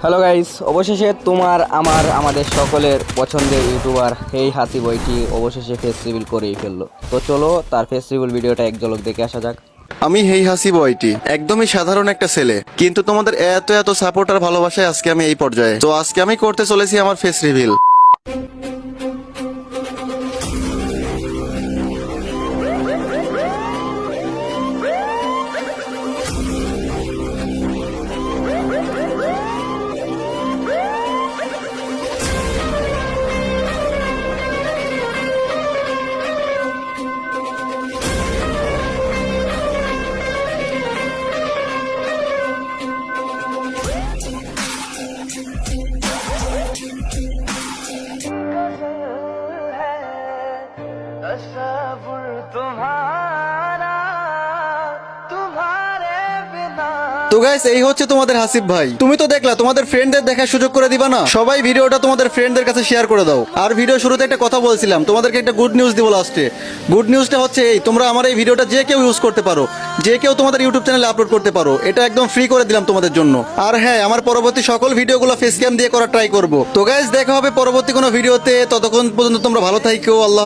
Hello guys, অবশেষে তোমার আমাদের সকলের পছন্দের ইউটিউবার এই হাসি বইটি অবশেষে ফেস রিভিল করেই ফেললো। তো চলো তার ফেস রিভিল ভিডিওটা এক ঝলক দেখে আসা যাক। আমি হেই হাসি বয়টি একদমই সাধারণ একটা ছেলে, কিন্তু তোমাদের এত এত সাপোর্ট আর ভালোবাসায় আজকে আমি এই পর্যায়ে। তো আজকে আমি করতে চলেছি আমার ফেস রিভিল। তো গাইস, এই হচ্ছে তোমাদের হাসিব ভাই। তুমি তো দেখলা, তোমাদের ফ্রেন্ডদের দেখার সুযোগ করে দিবা না? সবাই ভিডিওটা তোমাদের ফ্রেন্ডদের কাছে শেয়ার করে দাও। আর ভিডিও শুরুতে একটা কথা বলছিলাম, তোমাদেরকে একটা গুড নিউজ দিব লাস্টে। গুড নিউজটা হচ্ছে এই, তোমরা আমার এই ভিডিওটা যে কেউ ইউজ করতে পারো, যে কেউ তোমাদের ইউটিউব চ্যানেলে আপলোড করতে পারো। এটা একদম ফ্রি করে দিলাম তোমাদের জন্য। আর হ্যাঁ, আমার পরবর্তী সকল ভিডিওগুলো ফেস ক্যাম দিয়ে করার ট্রাই করবো। তো গাইস, দেখা হবে পরবর্তী কোনো ভিডিওতে। ততক্ষণ পর্যন্ত তোমরা ভালো থাকো। আল্লাহ।